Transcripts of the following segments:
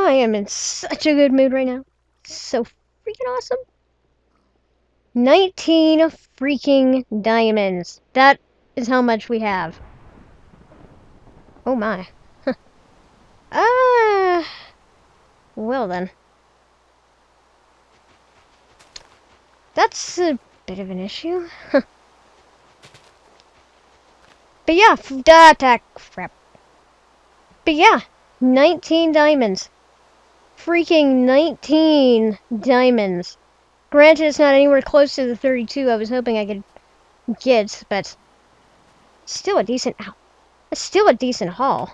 I am in such a good mood right now. So freaking awesome. 19 freaking diamonds. That is how much we have. Oh my. Ah. Well then. That's a bit of an issue. But yeah, crap. But yeah, 19 diamonds. Freaking 19 diamonds. Granted, it's not anywhere close to the 32 I was hoping I could get, but still a decent, it's still a decent haul.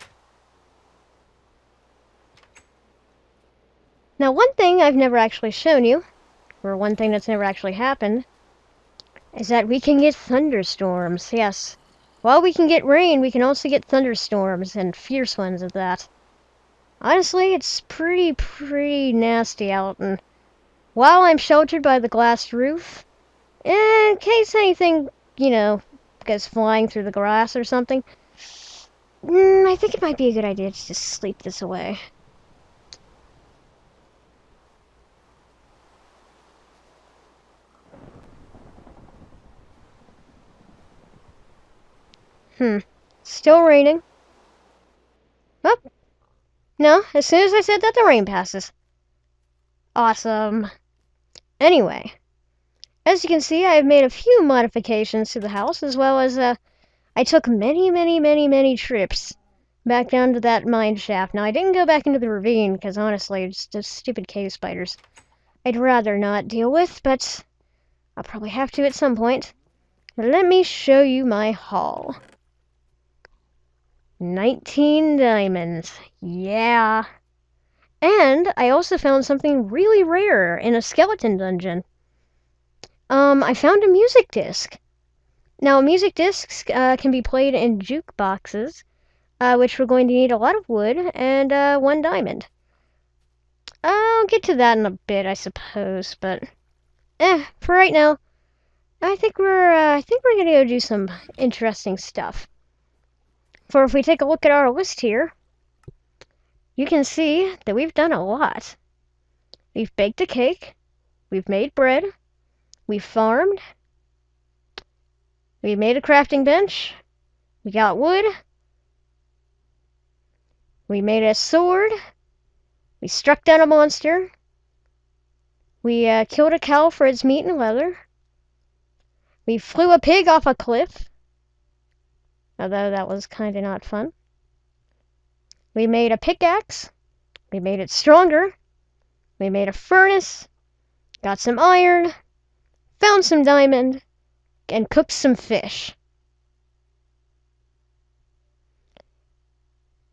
Now, one thing I've never actually shown you, or one thing that's never actually happened, is that we can get thunderstorms, yes. While we can get rain, we can also get thunderstorms, and fierce ones at that. Honestly, it's pretty nasty out, and while I'm sheltered by the glass roof, in case anything, goes flying through the glass or something, I think it might be a good idea to just sleep this away. Still raining. Oh, no, as soon as I said that, the rain passes. Awesome. Anyway, as you can see, I've made a few modifications to the house, as well as, I took many trips back down to that mine shaft. Now, I didn't go back into the ravine, because honestly, it's just stupid cave spiders I'd rather not deal with, but I'll probably have to at some point. Let me show you my haul. 19 diamonds. Yeah. And I also found something really rare in a skeleton dungeon. I found a music disc. Now, music discs can be played in jukeboxes, which we're going to need a lot of wood and 1 diamond. I'll get to that in a bit, I suppose, but for right now, I think we're gonna go do some interesting stuff. For if we take a look at our list here, you can see that we've done a lot. We've baked a cake, we've made bread, we've farmed, we made a crafting bench, we got wood, we made a sword, we struck down a monster, we killed a cow for its meat and leather, we flew a pig off a cliff, although that was kinda not fun. We made a pickaxe, we made it stronger, we made a furnace, got some iron, found some diamond, and cooked some fish.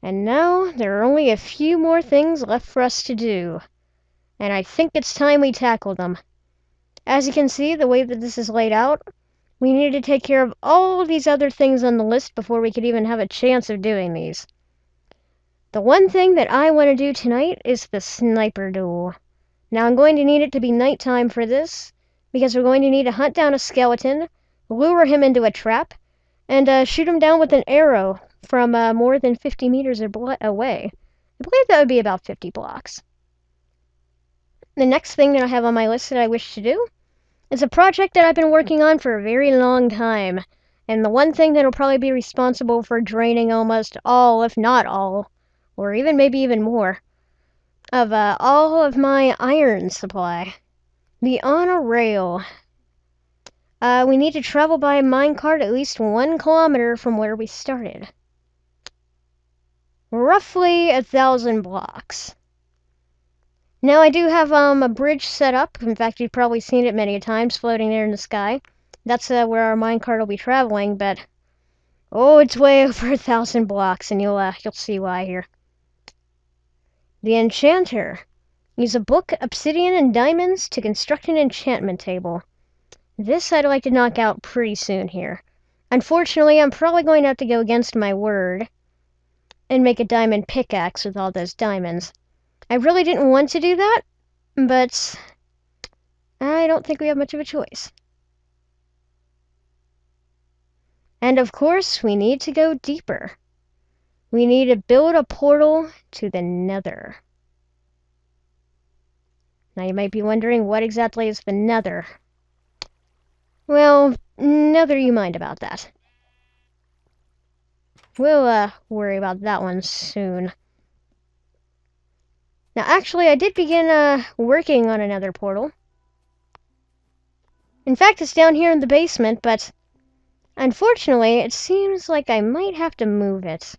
And now there are only a few more things left for us to do, and I think it's time we tackle them. As you can see, the way that this is laid out, we need to take care of all of these other things on the list before we could even have a chance of doing these. The one thing that I want to do tonight is the Sniper Duel. Now I'm going to need it to be nighttime for this, because we're going to need to hunt down a skeleton, lure him into a trap, and shoot him down with an arrow from more than 50 meters away. I believe that would be about 50 blocks. The next thing that I have on my list that I wish to do is a project that I've been working on for a very long time, and the one thing that will probably be responsible for draining almost all, if not all, or maybe even more, of all of my iron supply. The on a rail. We need to travel by minecart at least 1 kilometer from where we started. Roughly 1,000 blocks. Now I do have a bridge set up. In fact, you've probably seen it many times floating there in the sky. That's where our minecart will be traveling, but it's way over 1,000 blocks, and you'll see why here. The enchanter. Use a book, obsidian, and diamonds to construct an enchantment table. This I'd like to knock out pretty soon here. Unfortunately, I'm probably going to have to go against my word and make a diamond pickaxe with all those diamonds. I really didn't want to do that, but I don't think we have much of a choice. And of course, we need to go deeper. We need to build a portal to the Nether. Now you might be wondering, what exactly is the Nether? Well, neither you mind about that. We'll worry about that one soon. Now, actually, I did begin working on another portal. In fact, it's down here in the basement, but unfortunately, it seems like I might have to move it.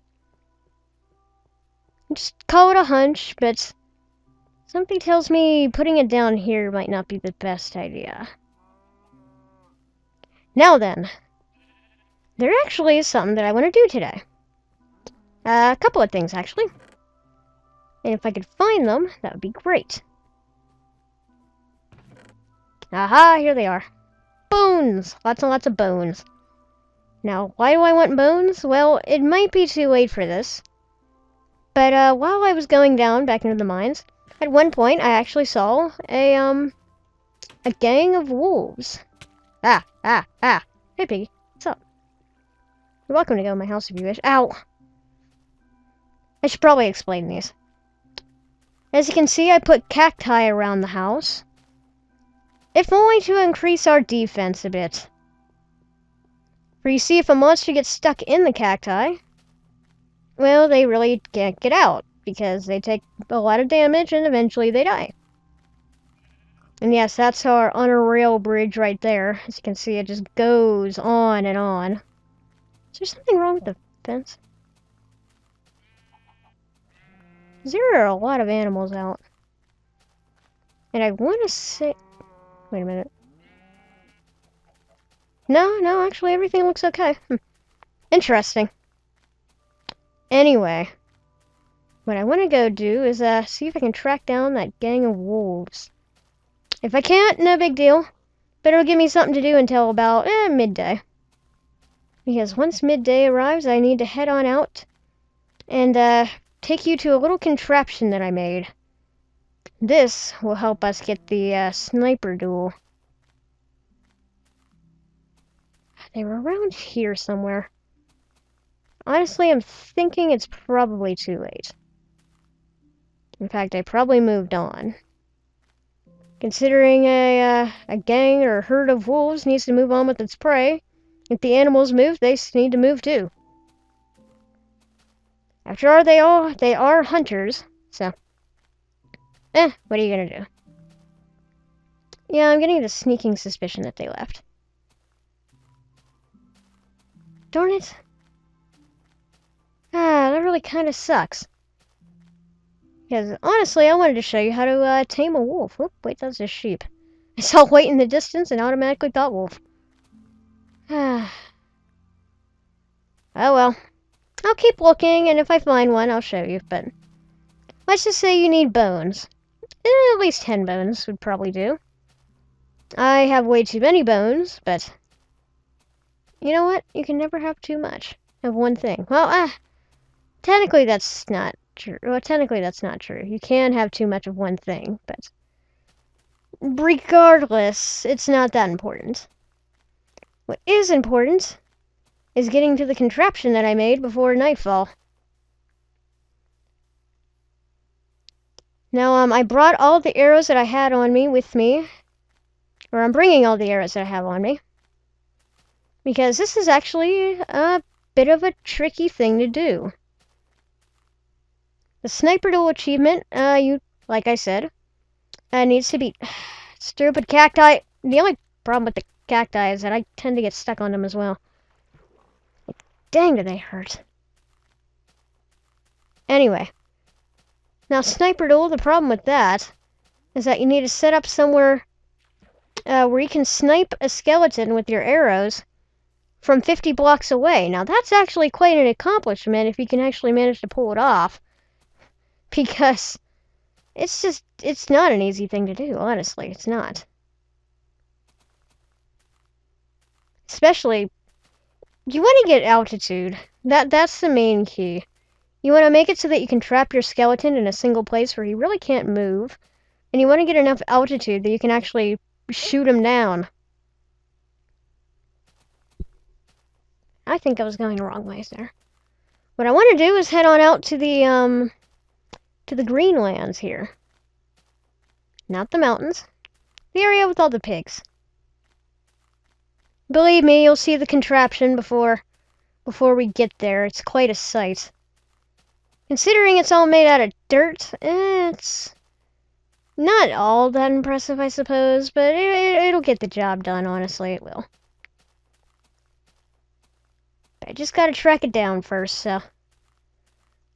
Just call it a hunch, but something tells me putting it down here might not be the best idea. Now then, there actually is something that I want to do today. A couple of things, actually. And if I could find them, that would be great. Aha, here they are. Bones! Lots and lots of bones. Now, why do I want bones? Well, it might be too late for this. But while I was going down back into the mines, at one point I actually saw a gang of wolves. Ah. Hey, piggy. What's up? You're welcome to go in my house if you wish. Ow! I should probably explain these. As you can see, I put cacti around the house. If only to increase our defense a bit. For you see, if a monster gets stuck in the cacti, well, they really can't get out, because they take a lot of damage and eventually they die. And yes, that's our on-a-rail bridge right there. As you can see, it just goes on and on. Is there something wrong with the fence? There are a lot of animals out. And I want to say... Wait a minute. No, actually everything looks okay. Interesting. Anyway, what I want to go do is see if I can track down that gang of wolves. If I can't, no big deal. But it'll give me something to do until about midday. Because once midday arrives, I need to head on out and take you to a little contraption that I made. This will help us get the Sniper Duel. They were around here somewhere. Honestly, I'm thinking it's probably too late. In fact, I probably moved on. Considering a gang or herd of wolves needs to move on with its prey, if the animals move, they need to move too. After all, they are hunters, so... what are you gonna do? Yeah, I'm getting the sneaking suspicion that they left. Darn it. That really kinda sucks. Because, honestly, I wanted to show you how to tame a wolf. Oop, wait, that's a sheep. I saw white in the distance and automatically thought wolf. Oh well. I'll keep looking, and if I find one, I'll show you, but... Let's just say you need bones. At least 10 bones would probably do. I have way too many bones, but... You know what? You can never have too much of one thing. Well, technically that's not true. Well, technically that's not true. You can have too much of one thing, but... Regardless, it's not that important. What is important is getting to the contraption that I made before nightfall. Now, I brought all the arrows that I had on me with me. Or I'm bringing all the arrows that I have on me. Because this is actually a bit of a tricky thing to do. The Sniper Duel achievement, like I said, needs to be stupid cacti. The only problem with the cacti is that I tend to get stuck on them as well. Dang, do they hurt. Anyway. Now, Sniper Duel, the problem with that is that you need to set up somewhere where you can snipe a skeleton with your arrows from 50 blocks away. Now, that's actually quite an accomplishment if you can actually manage to pull it off. Because it's not an easy thing to do, honestly. It's not. Especially, you want to get altitude. That's the main key. You want to make it so that you can trap your skeleton in a single place where he really can't move. And you want to get enough altitude that you can actually shoot him down. I think I was going the wrong ways there. What I want to do is head on out to the Greenlands here. Not the mountains. The area with all the pigs. Believe me, you'll see the contraption before we get there. It's quite a sight. Considering it's all made out of dirt, it's not all that impressive, I suppose, but it'll get the job done, honestly, it will. But I just gotta track it down first, so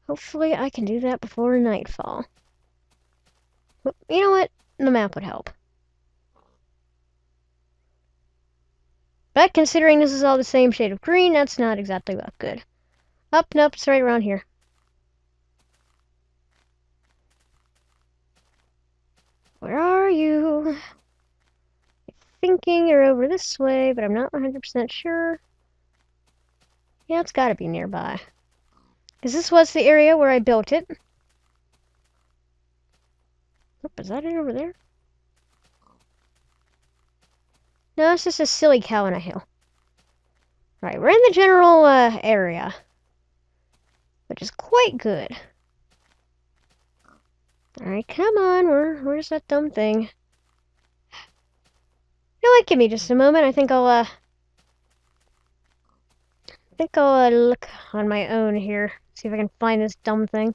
hopefully I can do that before nightfall. You know what? The map would help. But considering this is all the same shade of green, that's not exactly that good. Nope, it's right around here. Where are you? I'm thinking you're over this way, but I'm not 100% sure. Yeah, it's gotta be nearby. Because this was the area where I built it. Oop, is that it over there? No, it's just a silly cow in a hill. Right, we're in the general area, which is quite good. Alright, come on, where's that dumb thing? You know what, give me just a moment. I think I'll look on my own here, see if I can find this dumb thing.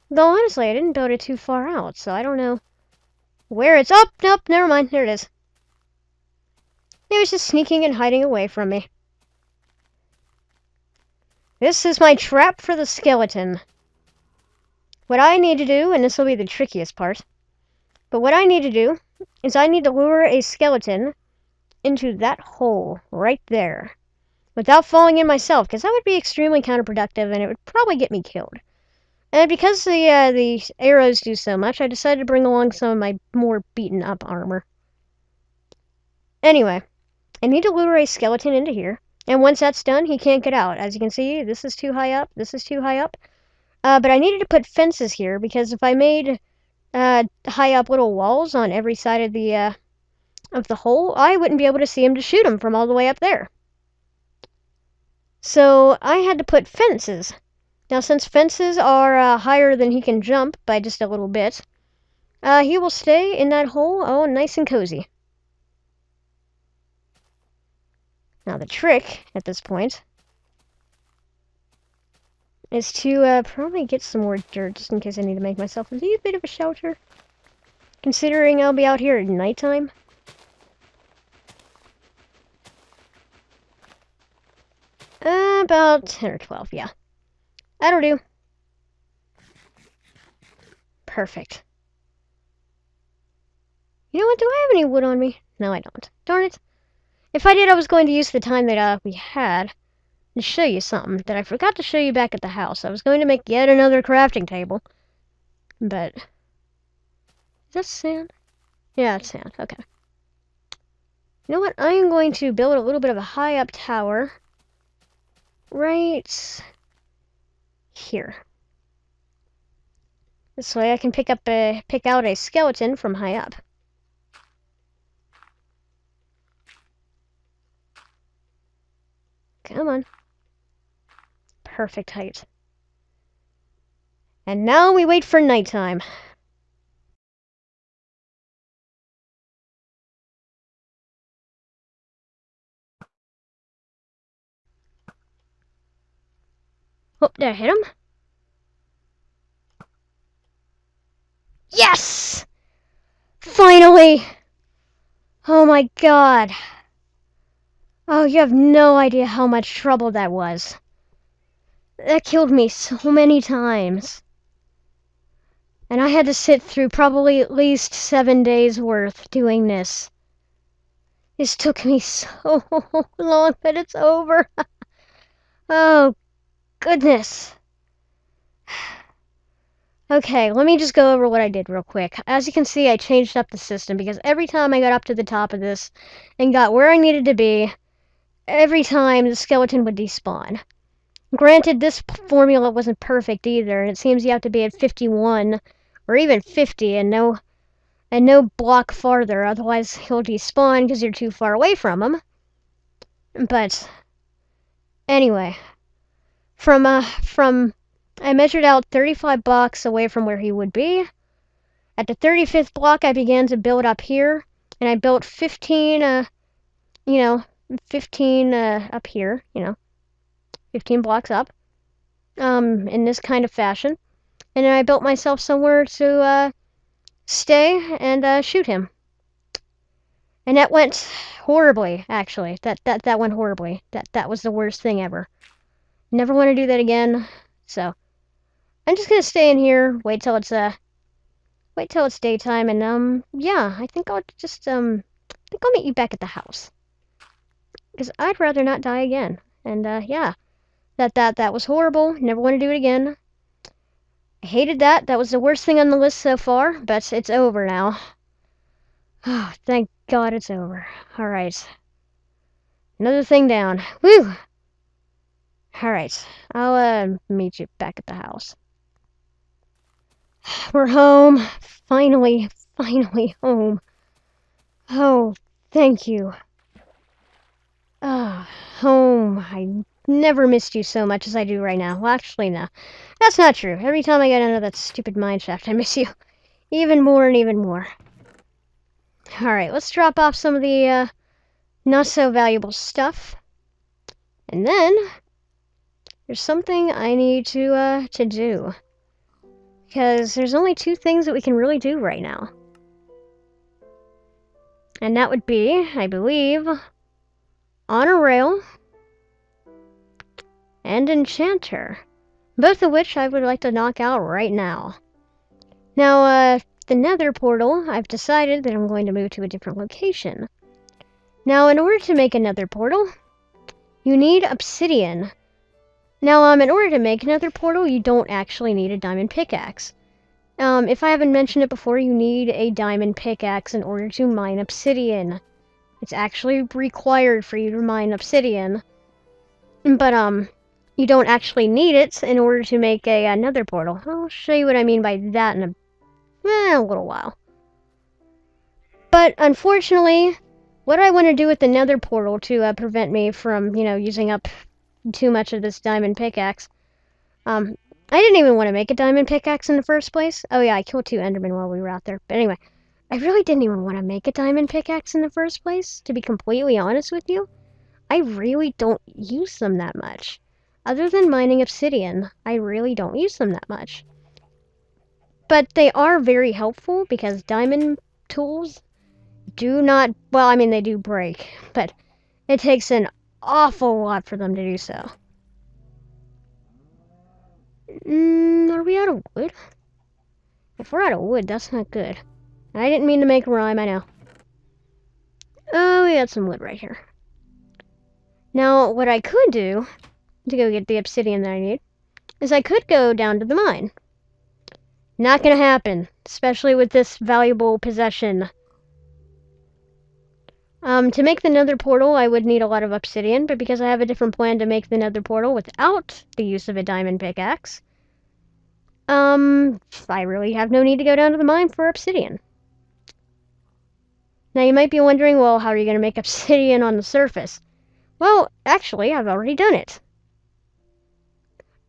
Though honestly, I didn't build it too far out, so I don't know where it's. Oh, nope, never mind, there it is. It was just sneaking and hiding away from me. This is my trap for the skeleton. What I need to do, and this will be the trickiest part, but what I need to do is I need to lure a skeleton into that hole right there without falling in myself, because that would be extremely counterproductive and it would probably get me killed. And because the arrows do so much, I decided to bring along some of my more beaten up armor. Anyway, I need to lure a skeleton into here, and once that's done, he can't get out. As you can see, this is too high up, this is too high up. But I needed to put fences here, because if I made high up little walls on every side of the hole, I wouldn't be able to see him to shoot him from all the way up there. So I had to put fences. Now, since fences are higher than he can jump by just a little bit, he will stay in that hole, oh, nice and cozy. Now, the trick at this point is to probably get some more dirt, just in case I need to make myself a little bit of a shelter. Considering I'll be out here at nighttime. About 10 or 12, yeah. That'll do. Perfect. You know what, do I have any wood on me? No, I don't. Darn it. If I did, I was going to use the time that we had to show you something that I forgot to show you back at the house. I was going to make yet another crafting table. But... is that sand? Yeah, it's sand. Okay. You know what? I am going to build a little bit of a high-up tower. Right... here. This way I can pick out a skeleton from high up. Come on. Perfect height. And now we wait for nighttime. Oh, did I hit him? Yes! Finally! Oh my god. Oh, you have no idea how much trouble that was. That killed me so many times. And I had to sit through probably at least 7 days worth doing this. This took me so long, but it's over. Oh, goodness. Okay, let me just go over what I did real quick. As you can see, I changed up the system because every time I got up to the top of this and got where I needed to be, every time the skeleton would despawn. Granted, this formula wasn't perfect either, and it seems you have to be at 51 or even 50 and no block farther, otherwise he'll despawn because you're too far away from him. But anyway, from I measured out 35 blocks away from where he would be. At the 35th block, I began to build up here, and I built 15, 15 up here, 15 blocks up, in this kind of fashion. And then I built myself somewhere to stay and shoot him. And that went horribly, actually. That went horribly. That was the worst thing ever. Never want to do that again. So I'm just gonna stay in here, wait till it's daytime, and yeah, I think I'll meet you back at the house. Because I'd rather not die again. And yeah. That was horrible. Never want to do it again. I hated that. That was the worst thing on the list so far, but it's over now. Oh, thank God it's over. Alright. Another thing down. Woo! Alright. I'll meet you back at the house. We're home. Finally home. Oh, thank you. Ah, home. I never missed you so much as I do right now. Well, actually, no. That's not true. Every time I get into that stupid mineshaft, I miss you. Even more and even more. Alright, let's drop off some of the, not so valuable stuff. And then, there's something I need to do. Because there's only two things that we can really do right now. And that would be, I believe, on a rail and enchanter. Both of which I would like to knock out right now. Now, the Nether portal, I've decided that I'm going to move to a different location. Now, in order to make a Nether portal, you need obsidian. Now, in order to make a Nether portal, you don't actually need a diamond pickaxe. If I haven't mentioned it before, you need a diamond pickaxe in order to mine obsidian. It's actually required for you to mine obsidian. But, you don't actually need it in order to make a Nether portal. I'll show you what I mean by that in a little while. But, unfortunately, what I want to do with the Nether portal to prevent me from, using up too much of this diamond pickaxe, I didn't even want to make a diamond pickaxe in the first place. Oh yeah, I killed 2 endermen while we were out there. But anyway, I really didn't even want to make a diamond pickaxe in the first place, to be completely honest with you. I really don't use them that much. Other than mining obsidian, I really don't use them that much. But they are very helpful because diamond tools do not, well, I mean, they do break, but it takes an awful lot for them to do so. Are we out of wood? If we're out of wood, that's not good. I didn't mean to make a rhyme, I know. Oh, we got some wood right here. Now, what I could do to go get the obsidian that I need is I could go down to the mine. Not gonna happen, especially with this valuable possession. To make the Nether portal, I would need a lot of obsidian, but because I have a different plan to make the Nether portal without the use of a diamond pickaxe, I really have no need to go down to the mine for obsidian. Now you might be wondering, well, how are you going to make obsidian on the surface? Well, actually, I've already done it.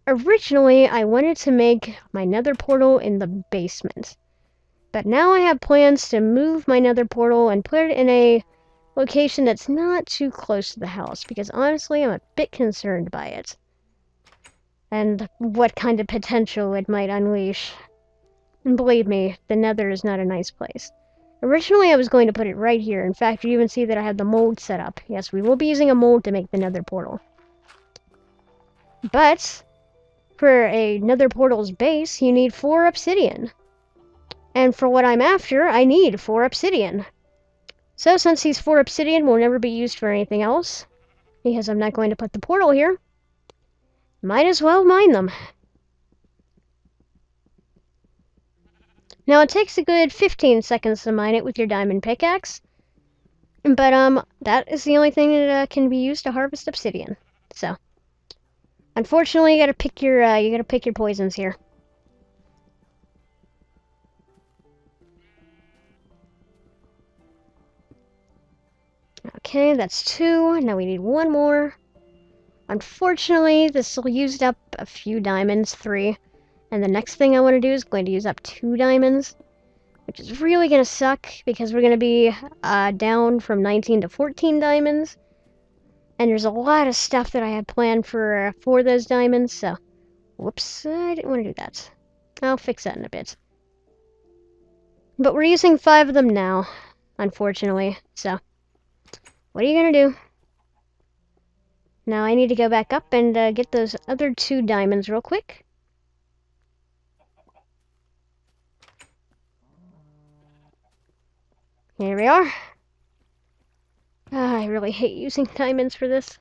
Originally, I wanted to make my Nether portal in the basement. But now I have plans to move my Nether portal and put it in a location that's not too close to the house, because honestly, I'm a bit concerned by it. And what kind of potential it might unleash. And believe me, the Nether is not a nice place. Originally, I was going to put it right here. In fact, you even see that I have the mold set up. Yes, we will be using a mold to make the Nether portal. But, for a Nether portal's base, you need 4 obsidian. And for what I'm after, I need 4 obsidian. So, since these 4 obsidian will never be used for anything else, because I'm not going to put the portal here, might as well mine them. Now, it takes a good 15 seconds to mine it with your diamond pickaxe, but that is the only thing that can be used to harvest obsidian. So, unfortunately, you gotta pick your poisons here. Okay, that's 2. Now we need 1 more. Unfortunately, this will use up a few diamonds, 3. And the next thing I want to do is going to use up 2 diamonds, which is really gonna suck because we're gonna be down from 19 to 14 diamonds. And there's a lot of stuff that I had planned for those diamonds, so... Whoops, I didn't want to do that. I'll fix that in a bit. But we're using 5 of them now, unfortunately, so... What are you gonna do? Now I need to go back up and get those other 2 diamonds real quick. Here we are. I really hate using diamonds for this.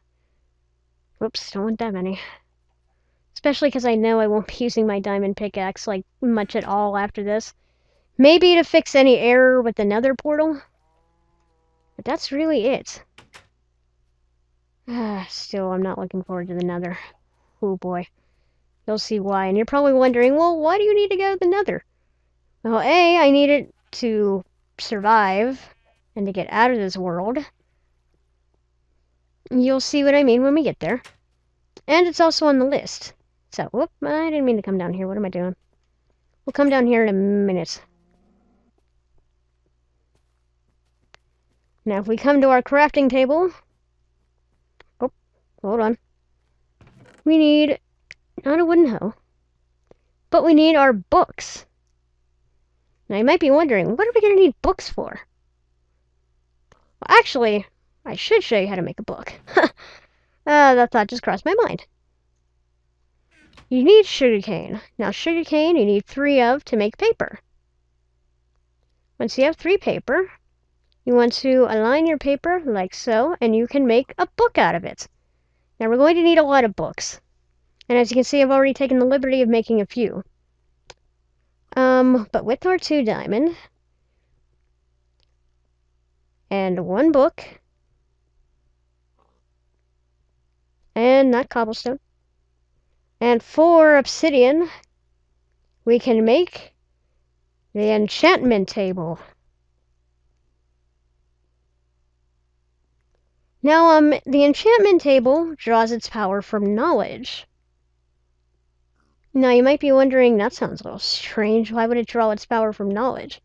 Whoops, don't want that many. Especially because I know I won't be using my diamond pickaxe, like, much at all after this. Maybe to fix any error with the Nether portal. But that's really it. Still, I'm not looking forward to the Nether. Oh boy. You'll see why. And you're probably wondering, well, why do you need to go to the Nether? Well, A, I need it to survive and to get out of this world. You'll see what I mean when we get there. And it's also on the list. So, whoop, I didn't mean to come down here. What am I doing? We'll come down here in a minute. Now, if we come to our crafting table... Oh, hold on. We need, not a wooden hoe, but we need our books. Now, you might be wondering, what are we going to need books for? Well, actually, I should show you how to make a book. That thought just crossed my mind. You need sugarcane. Now, sugarcane you need 3 of to make paper. Once you have 3 paper, you want to align your paper like so, and you can make a book out of it. Now, we're going to need a lot of books. And as you can see, I've already taken the liberty of making a few. But with our 2 diamond, and 1 book, and not cobblestone, and 4 obsidian, we can make the enchantment table. Now, the enchantment table draws its power from knowledge. Now, you might be wondering, that sounds a little strange. Why would it draw its power from knowledge?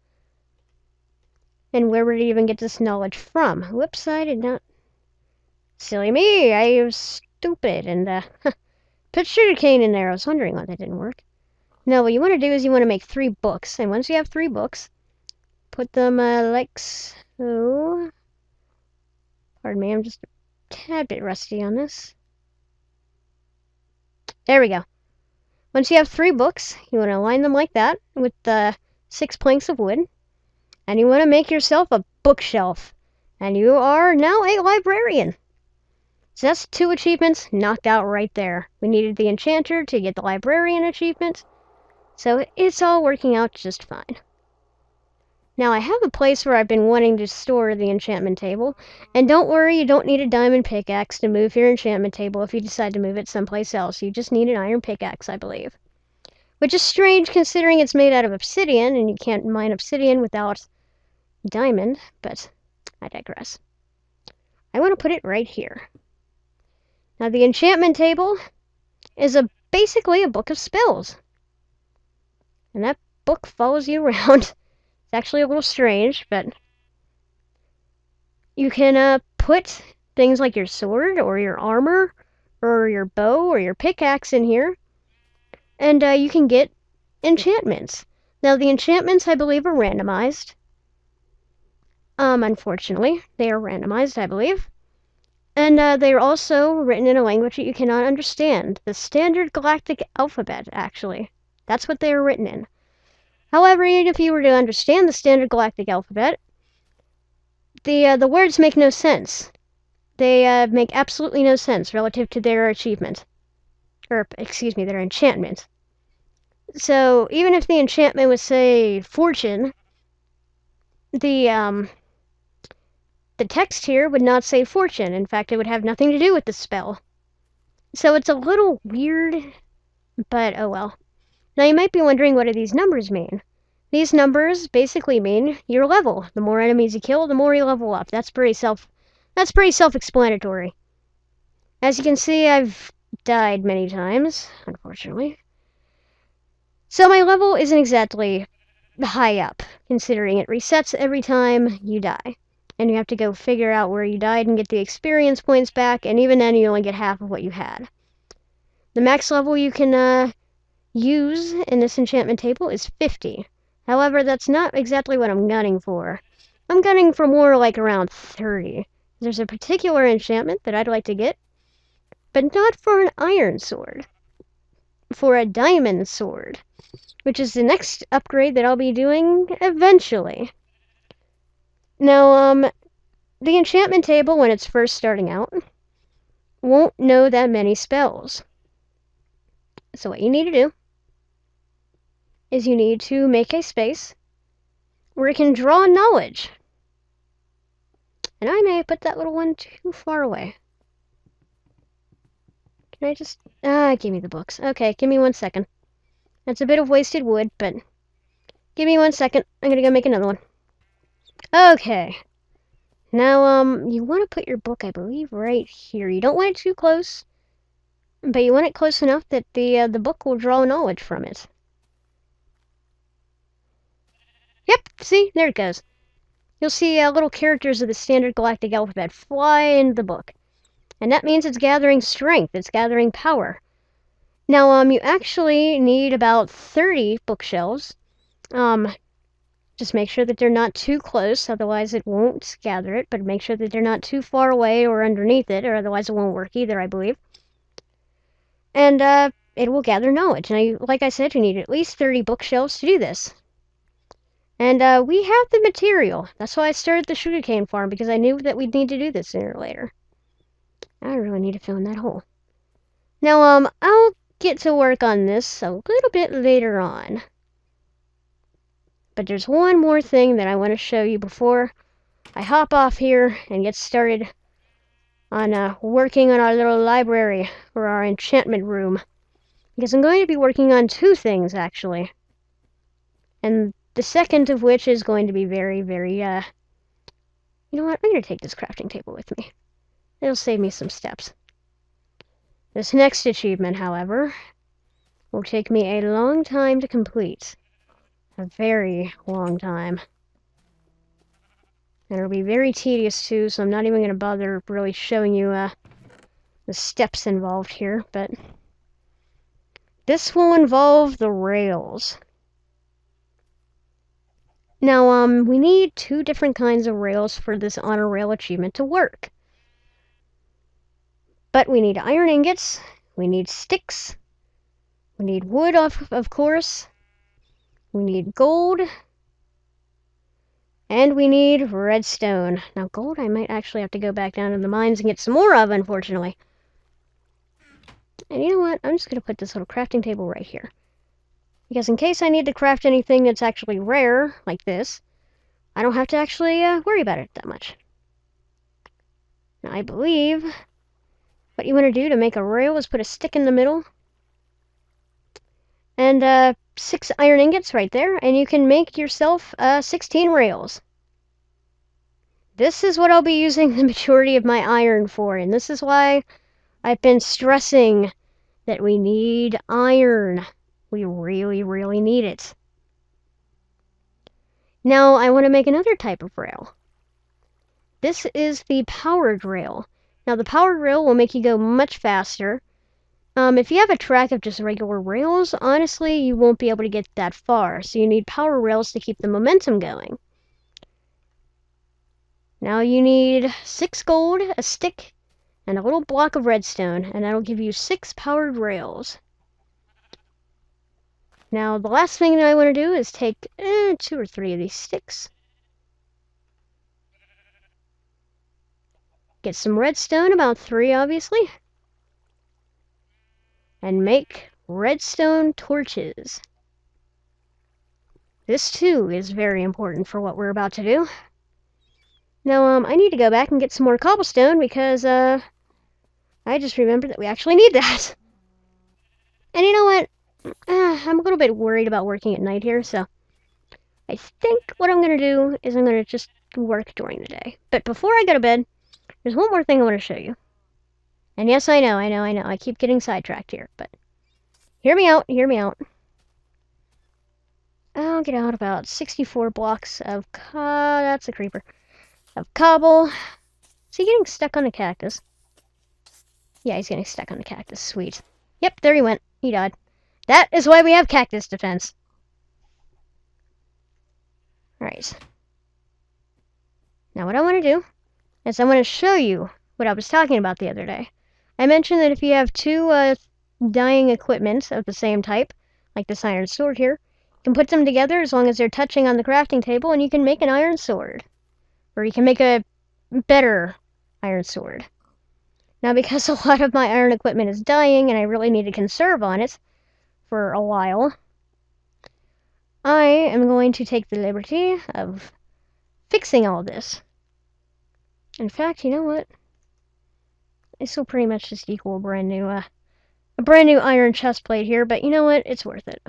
And where would it even get this knowledge from? Whoops, I did not... Silly me, I was stupid and, put sugarcane in there. I was wondering why that didn't work. No, what you want to do is you want to make 3 books. And once you have 3 books, put them, like so... Pardon me, I'm just a tad bit rusty on this. There we go. Once you have 3 books, you want to align them like that with the 6 planks of wood. And you want to make yourself a bookshelf. And you are now a librarian. So that's 2 achievements knocked out right there. We needed the enchanter to get the librarian achievement. So it's all working out just fine. Now I have a place where I've been wanting to store the enchantment table. And don't worry, you don't need a diamond pickaxe to move your enchantment table if you decide to move it someplace else. You just need an iron pickaxe, I believe. Which is strange considering it's made out of obsidian, and you can't mine obsidian without diamond, but I digress. I want to put it right here. Now the enchantment table is basically a book of spells. And that book follows you around. It's actually a little strange, but you can put things like your sword or your armor or your bow or your pickaxe in here, and you can get enchantments. Now the enchantments, I believe, are randomized. Unfortunately, they are randomized, I believe. And they are also written in a language that you cannot understand. The Standard Galactic Alphabet, actually. That's what they are written in. However, even if you were to understand the Standard Galactic Alphabet, the words make no sense. They make absolutely no sense relative to their achievement. Or, excuse me, their enchantment. So, even if the enchantment was, say, fortune, the text here would not say fortune. In fact, it would have nothing to do with the spell. So it's a little weird, but oh well. Now you might be wondering, what do these numbers mean? These numbers basically mean your level. The more enemies you kill, the more you level up. That's pretty self-explanatory. As you can see, I've died many times, unfortunately. So my level isn't exactly high up. considering it resets every time you die. And you have to go figure out where you died and get the experience points back, and even then you only get half of what you had. The max level you can use in this enchantment table is 50. However, that's not exactly what I'm gunning for. I'm gunning for more like around 30. There's a particular enchantment that I'd like to get, but not for an iron sword. For a diamond sword, which is the next upgrade that I'll be doing eventually. Now, the enchantment table, when it's first starting out, won't know that many spells. So what you need to do is you need to make a space where it can draw knowledge. And I may have put that little one too far away. Can I just... give me the books. Okay, give me 1 second. That's a bit of wasted wood, but... Give me 1 second. I'm gonna go make another one. Okay. Now, you want to put your book, I believe, right here. You don't want it too close, but you want it close enough that the book will draw knowledge from it. Yep, see? There it goes. You'll see little characters of the standard galactic alphabet fly into the book. And that means it's gathering strength, it's gathering power. Now, you actually need about 30 bookshelves. Just make sure that they're not too close, otherwise it won't gather it, but make sure that they're not too far away or underneath it, or otherwise it won't work either, I believe. And, it will gather knowledge. Now, like I said, you need at least 30 bookshelves to do this. And, we have the material. That's why I started the sugarcane farm, because I knew that we'd need to do this sooner or later. I really need to fill in that hole. Now, I'll get to work on this a little bit later on. But there's one more thing that I want to show you before I hop off here and get started on working on our little library, or our enchantment room. Because I'm going to be working on 2 things, actually. And the second of which is going to be very, very, You know what? I'm going to take this crafting table with me. It'll save me some steps. This next achievement, however, will take me a long time to complete. A very long time. And it'll be very tedious too, so I'm not even going to bother really showing you the steps involved here, but this will involve the rails. Now, we need 2 different kinds of rails for this honor rail achievement to work. But we need iron ingots, we need sticks, we need wood, of course, we need gold, and we need redstone. Now, gold I might actually have to go back down to the mines and get some more of, unfortunately. And you know what? I'm just going to put this little crafting table right here. Because in case I need to craft anything that's actually rare, like this, I don't have to actually worry about it that much. Now, I believe what you want to do to make a rail is put a stick in the middle, and 6 iron ingots right there, and you can make yourself 16 rails. This is what I'll be using the majority of my iron for, and this is why I've been stressing that we need iron. We really, really need it. Now, I want to make another type of rail. This is the powered rail. Now, the powered rail will make you go much faster. If you have a track of just regular rails, honestly, you won't be able to get that far, so you need power rails to keep the momentum going. Now you need 6 gold, a stick, and a little block of redstone, and that'll give you 6 powered rails. Now, the last thing that I want to do is take 2 or 3 of these sticks. Get some redstone, about 3 obviously. And make redstone torches. This too is very important for what we're about to do. Now, I need to go back and get some more cobblestone because, I just remembered that we actually need that. And you know what? I'm a little bit worried about working at night here, so I think what I'm going to do is I'm going to just work during the day. But before I go to bed, there's one more thing I want to show you. And yes, I know, I keep getting sidetracked here, but hear me out, hear me out. I'll get out about 64 blocks of that's a creeper. Of cobble. Is he getting stuck on the cactus? Yeah, he's getting stuck on the cactus. Sweet. Yep, there he went. He died. That is why we have cactus defense. Alright. Now what I want to do is I want to show you what I was talking about the other day. I mentioned that if you have two dying equipment of the same type, like this iron sword here, you can put them together as long as they're touching on the crafting table and you can make an iron sword. Or you can make a better iron sword. Now because a lot of my iron equipment is dying and I really need to conserve on it for a while, I am going to take the liberty of fixing all this. In fact, you know what? This will pretty much just equal a brand new iron chest plate here, but you know what? It's worth it.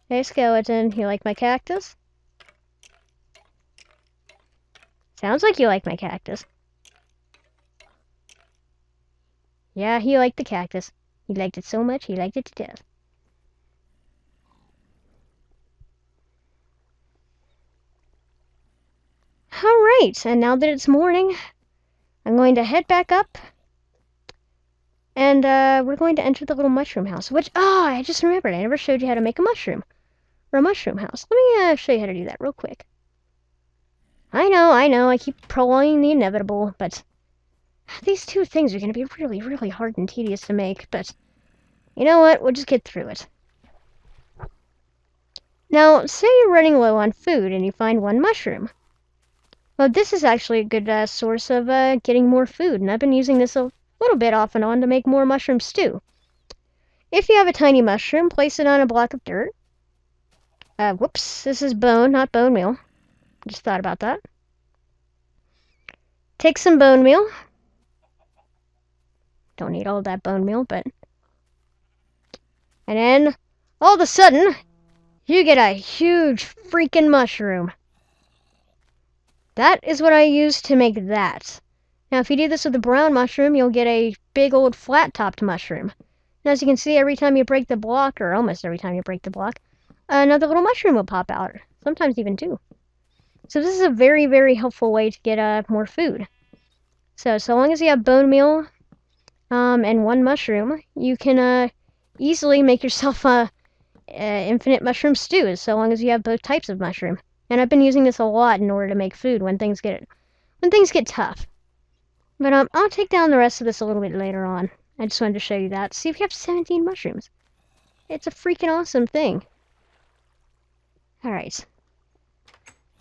Hey, skeleton, you like my cactus? Sounds like you like my cactus. Yeah, he liked the cactus. He liked it so much, he liked it to death. Alright, and now that it's morning, I'm going to head back up. And we're going to enter the little mushroom house, which, I just remembered. I never showed you how to make a mushroom. Or a mushroom house. Let me show you how to do that real quick. I know, I keep prolonging the inevitable, but these two things are going to be really, really hard and tedious to make, but you know what? We'll just get through it. Now, say you're running low on food and you find one mushroom. Well, this is actually a good source of getting more food, and I've been using this a little bit off and on to make more mushroom stew. If you have a tiny mushroom, place it on a block of dirt. Whoops, this is bone, not bone meal. Just thought about that. Take some bone meal. Don't need all that bone meal, but... And then, all of a sudden, you get a huge freaking mushroom. That is what I use to make that. Now, if you do this with a brown mushroom, you'll get a big old flat-topped mushroom. And as you can see, every time you break the block, or almost every time you break the block, another little mushroom will pop out. Sometimes even two. So this is a very, very helpful way to get more food. So long as you have bone meal and one mushroom, you can easily make yourself a infinite mushroom stew, so long as you have both types of mushroom. And I've been using this a lot in order to make food when things get tough. But I'll take down the rest of this a little bit later on. I just wanted to show you that. See, we have 17 mushrooms. It's a freaking awesome thing. Alright.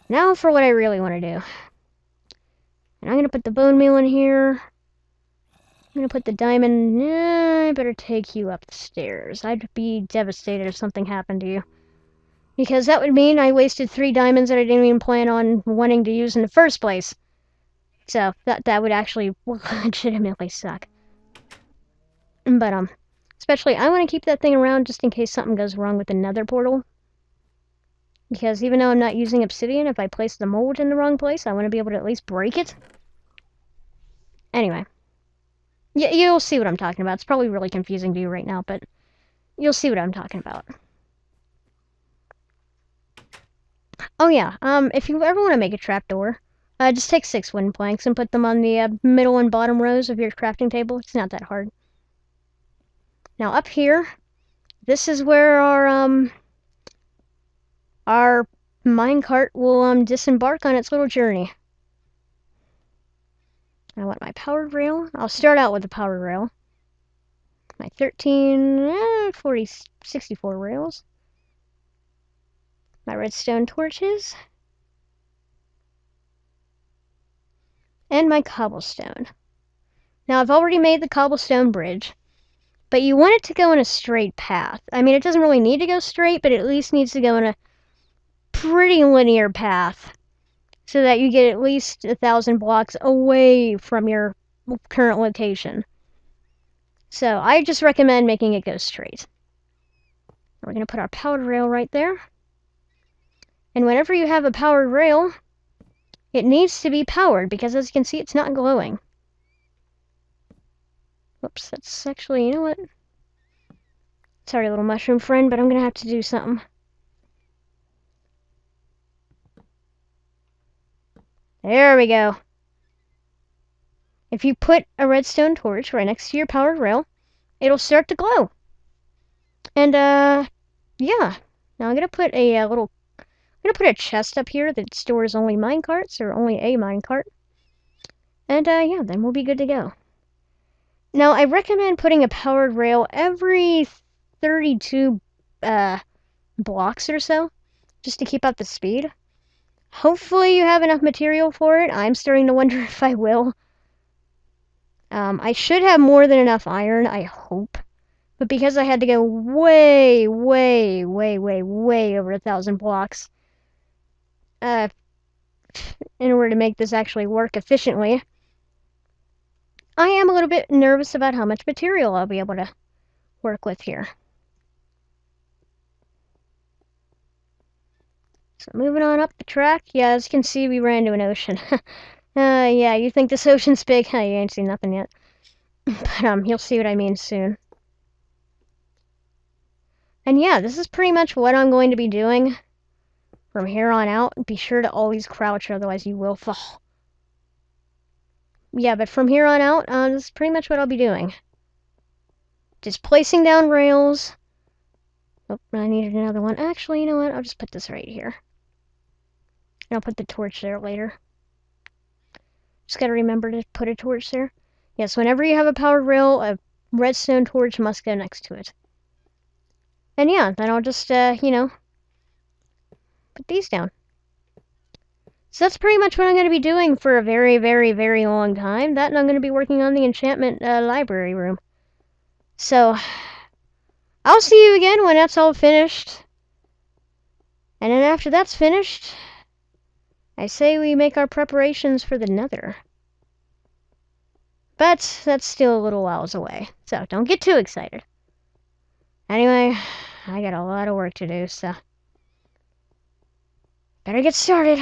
Now for what I really want to do. And I'm going to put the bone meal in here. I'm going to put the diamond... I better take you up the stairs. I'd be devastated if something happened to you. Because that would mean I wasted 3 diamonds that I didn't even plan on wanting to use in the first place. So, that would actually legitimately suck. But, especially, I want to keep that thing around just in case something goes wrong with the Nether portal. Because even though I'm not using obsidian, if I place the mold in the wrong place, I want to be able to at least break it. Anyway. Yeah, you'll see what I'm talking about. It's probably really confusing to you right now, but you'll see what I'm talking about. Oh yeah, if you ever want to make a trapdoor, just take 6 wooden planks and put them on the middle and bottom rows of your crafting table. It's not that hard. Now up here, this is where our minecart will disembark on its little journey. I want my powered rail. I'll start out with the powered rail. My 64 rails. My redstone torches. And my cobblestone. Now I've already made the cobblestone bridge, but you want it to go in a straight path. I mean, it doesn't really need to go straight, but it at least needs to go in a pretty linear path so that you get at least 1,000 blocks away from your current location. So I just recommend making it go straight. We're going to put our powered rail right there. And whenever you have a powered rail, it needs to be powered because as you can see, it's not glowing. Whoops, that's actually, you know what? Sorry, little mushroom friend, but I'm gonna have to do something. There we go. If you put a redstone torch right next to your powered rail, it'll start to glow. And, yeah. Now I'm gonna put a chest up here that stores only minecarts, or only a minecart. And, yeah, then we'll be good to go. Now, I recommend putting a powered rail every 32, blocks or so, just to keep up the speed. Hopefully you have enough material for it. I'm starting to wonder if I will. I should have more than enough iron, I hope. But because I had to go way, way, way, way, way over 1,000 blocks, in order to make this actually work efficiently, I am a little bit nervous about how much material I'll be able to work with here. So moving on up the track, yeah, as you can see, we ran into an ocean. Yeah, you think this ocean's big? You ain't seen nothing yet. But, you'll see what I mean soon. And yeah, this is pretty much what I'm going to be doing from here on out. Be sure to always crouch, otherwise you will fall. Yeah, but from here on out, this is pretty much what I'll be doing. Just placing down rails. Oh, I needed another one. Actually, you know what? I'll just put this right here. And I'll put the torch there later. Just gotta remember to put a torch there. Yes, whenever you have a powered rail, a redstone torch must go next to it. And yeah, then I'll just, you know, put these down. So that's pretty much what I'm going to be doing for a very, very, very long time. That, and I'm going to be working on the enchantment library room. So, I'll see you again when that's all finished. And then after that's finished, I say we make our preparations for the Nether. But that's still a little whiles away, so don't get too excited. Anyway, I got a lot of work to do, so better get started.